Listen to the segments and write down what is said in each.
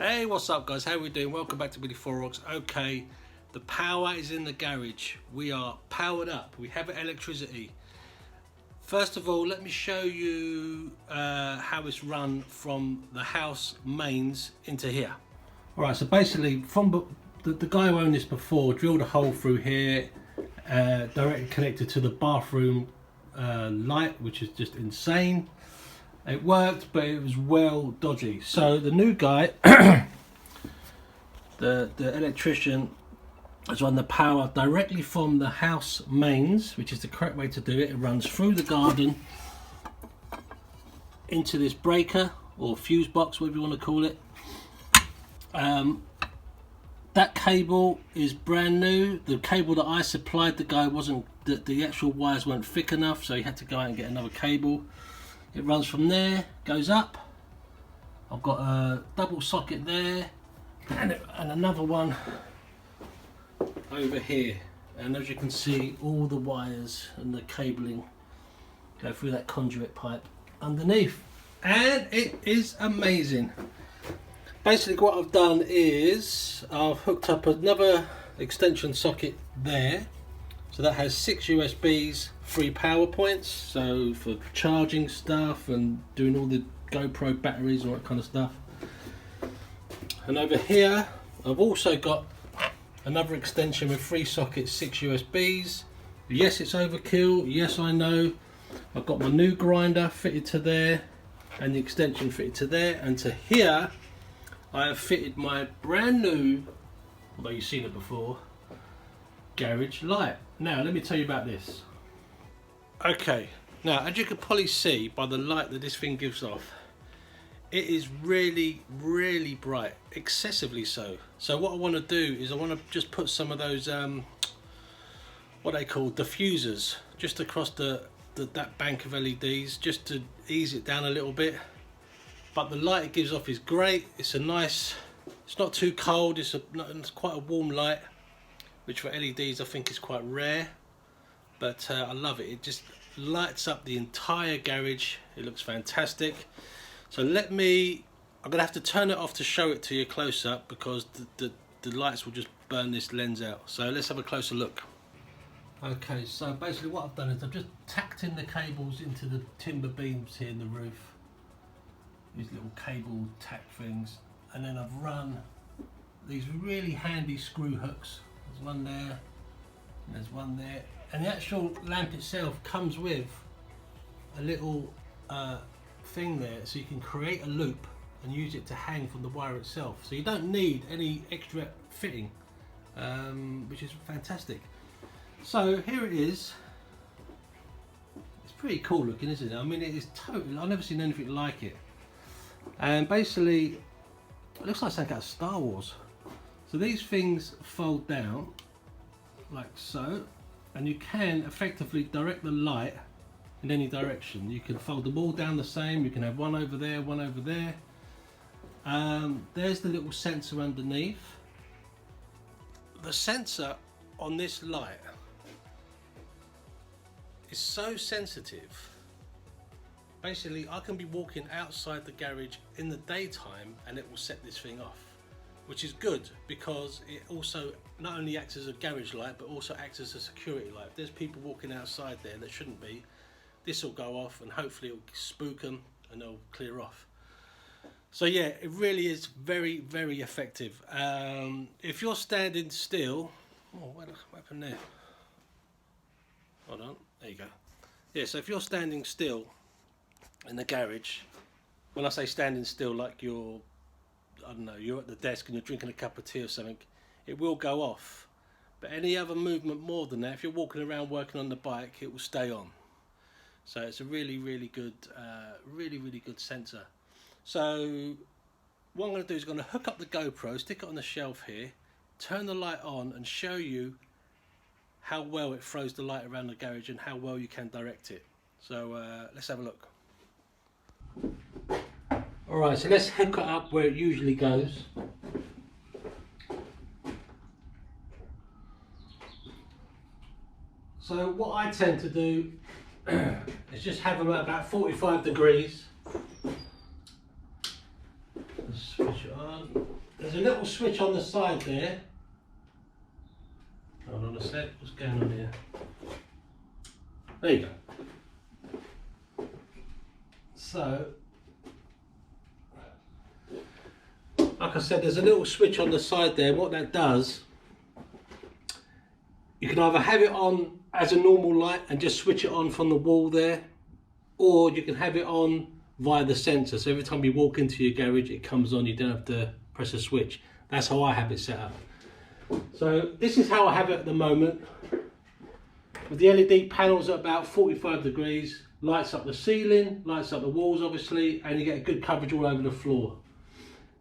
Hey, what's up guys, how we doing? Welcome back to Billy Four Rocks. Okay, the power is in the garage. We are powered up, we have electricity. First of all, let me show you how it's run from the house mains into here. Alright, so basically from the guy who owned this before drilled a hole through here, directly connected to the bathroom light, which is just insane. It worked, but it was well dodgy. So the new guy, the electrician, has run the power directly from the house mains, which is the correct way to do it. It runs through the garden into this breaker or fuse box, whatever you want to call it. That cable is brand new. The cable that I supplied the guy wasn't, the actual wires weren't thick enough, so he had to go out and get another cable. It runs from there, goes up. I've got a double socket there and another one over here. And as you can see, all the wires and the cabling go through that conduit pipe underneath. And it is amazing. Basically what I've done is I've hooked up another extension socket there. So that has 6 USBs, 3 power points, so for charging stuff and doing all the GoPro batteries and all that kind of stuff. And over here I've also got another extension with 3 sockets, 6 USBs. Yes, it's overkill, yes I know. I've got my new grinder fitted to there and the extension fitted to there, and to here I have fitted my brand new, although you've seen it before, garage light. Now let me tell you about this. Okay, now as you can probably see by the light that this thing gives off, it is really bright, excessively so. So what I want to do is I want to just put some of those what they call diffusers just across that bank of LEDs, just to ease it down a little bit. But the light it gives off is great. It's a nice, it's not too cold, it's quite a warm light, which for LEDs I think is quite rare, but I love it. It just lights up the entire garage. It looks fantastic. So I'm gonna have to turn it off to show it to you close up, because the lights will just burn this lens out. So let's have a closer look. Okay, so basically what I've done is I've just tacked in the cables into the timber beams here in the roof, these little cable tack things, and then I've run these really handy screw hooks. There's one there, and there's one there, and the actual lamp itself comes with a little thing there, so you can create a loop and use it to hang from the wire itself. So you don't need any extra fitting, which is fantastic. So here it is. It's pretty cool looking, isn't it? I mean, it is totally, I've never seen anything like it. And basically, it looks like something out of Star Wars. So these things fold down like so, and you can effectively direct the light in any direction. You can fold them all down the same. You can have one over there, one over there. There's the little sensor underneath. The sensor on this light is so sensitive. Basically, I can be walking outside the garage in the daytime and it will set this thing off, which is good because it also not only acts as a garage light but also acts as a security light. If there's people walking outside there that shouldn't be, this will go off and hopefully it'll spook them and they'll clear off. So yeah, it really is very effective. If you're standing still, oh, what happened there? Hold on, there you go. Yeah, so if you're standing still in the garage, when I say standing still, like you're, I don't know, you're at the desk and you're drinking a cup of tea or something, it will go off. But any other movement more than that, if you're walking around working on the bike, it will stay on. So it's a really good, really good sensor. So what I'm going to do is I'm going to hook up the GoPro, stick it on the shelf here, turn the light on and show you how well it throws the light around the garage and how well you can direct it. So let's have a look. Alright, so let's hook it up where it usually goes. So what I tend to do is just have them at about 45 degrees. Just switch it on. There's a little switch on the side there. Hold on a sec, what's going on here? There you go. So, like I said, there's a little switch on the side there. What that does, you can either have it on as a normal light and just switch it on from the wall there, or you can have it on via the sensor. So every time you walk into your garage, it comes on. You don't have to press a switch. That's how I have it set up. So this is how I have it at the moment. With the LED panels at about 45 degrees, lights up the ceiling, lights up the walls obviously, and you get a good coverage all over the floor.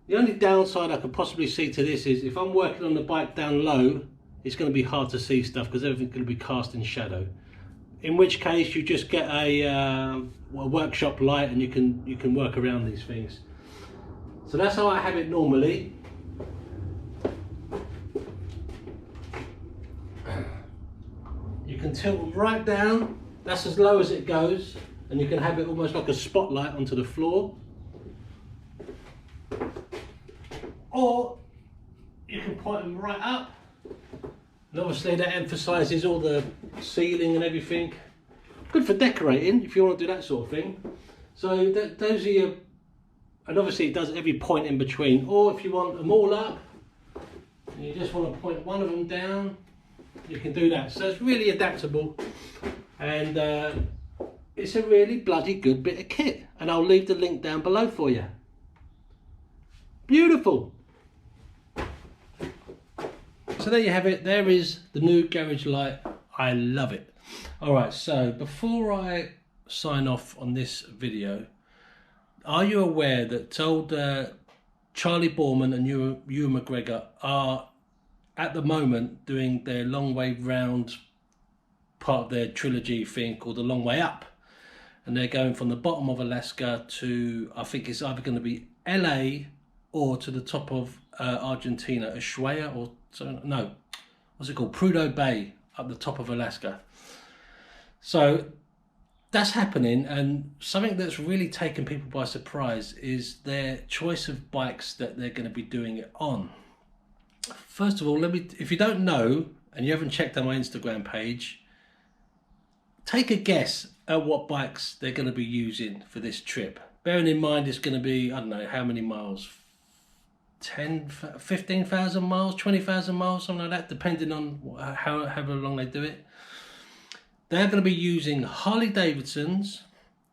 The only downside I could possibly see to this is if I'm working on the bike down low, it's going to be hard to see stuff because everything's going to be cast in shadow. In which case you just get a workshop light and you can work around these things. So that's how I have it normally. You can tilt them right down, that's as low as it goes, and you can have it almost like a spotlight onto the floor. Or you can point them right up, and obviously that emphasises all the ceiling and everything. Good for decorating if you want to do that sort of thing. So those are your, and obviously it does every point in between. Or if you want them all up, and you just want to point one of them down, you can do that. So it's really adaptable, and it's a really bloody good bit of kit, and I'll leave the link down below for you. Beautiful. So there you have it. There is the new garage light. I love it. All right, so before I sign off on this video, are you aware that old Charlie Borman and Ewan McGregor are at the moment doing their long way round part of their trilogy thing called the Long Way Up, and they're going from the bottom of Alaska to, I think it's either going to be LA or to the top of Argentina, Ushuaia, or no, what's it called, Prudhoe Bay, up the top of Alaska. So that's happening, and something that's really taken people by surprise is their choice of bikes that they're going to be doing it on. First of all, if you don't know and you haven't checked out my Instagram page, take a guess at what bikes they're going to be using for this trip. Bearing in mind it's going to be, I don't know, how many miles? 15,000 miles, 20,000 miles, something like that, depending on however long they do it. They're going to be using Harley Davidsons.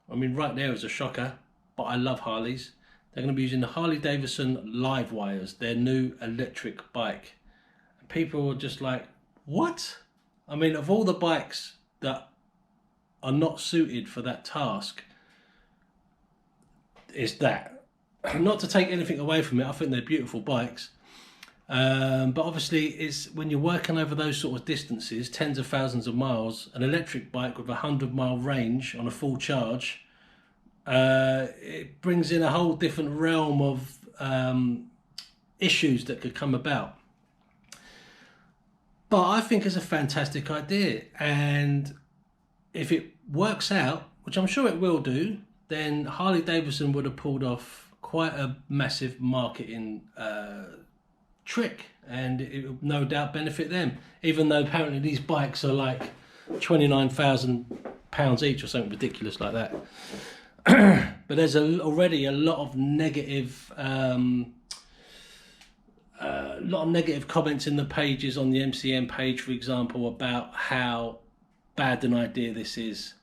I mean, right there is a shocker, but I love Harleys. They're going to be using the Harley Davidson Live Wires, their new electric bike. And people are just like, what? I mean, of all the bikes that are not suited for that task, it's that. Not to take anything away from it, I think they're beautiful bikes. But obviously, it's when you're working over those sort of distances, tens of thousands of miles, an electric bike with a 100-mile range on a full charge, it brings in a whole different realm of issues that could come about. But I think it's a fantastic idea, and if it works out, which I'm sure it will do, then Harley Davidson would have pulled off quite a massive marketing trick, and it will no doubt benefit them, even though apparently these bikes are like £29,000 each or something ridiculous like that. But there's already a lot of negative comments in the pages on the MCM page, for example, about how bad an idea this is.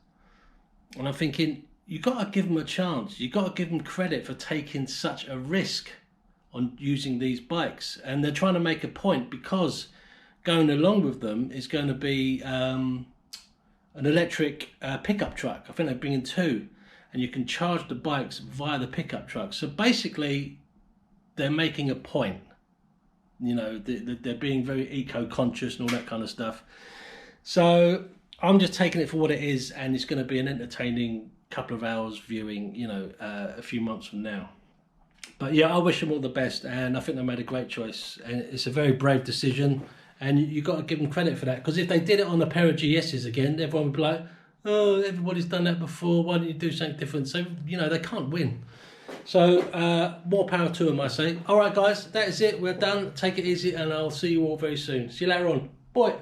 And I'm thinking, you got to give them a chance. You got to give them credit for taking such a risk on using these bikes. And they're trying to make a point, because going along with them is going to be an electric pickup truck. I think they're bringing two, and you can charge the bikes via the pickup truck. So basically, they're making a point. You know, they're being very eco-conscious and all that kind of stuff. So I'm just taking it for what it is, and it's going to be an entertaining couple of hours viewing, you know, a few months from now. But yeah, I wish them all the best, and I think they made a great choice, and it's a very brave decision, and you got to give them credit for that, because if they did it on a pair of GS's again, everyone would be like, oh, everybody's done that before, why don't you do something different? So, you know, they can't win. So more power to them, I say. All right, guys, that is it. We're done. Take it easy, and I'll see you all very soon. See you later on. Bye.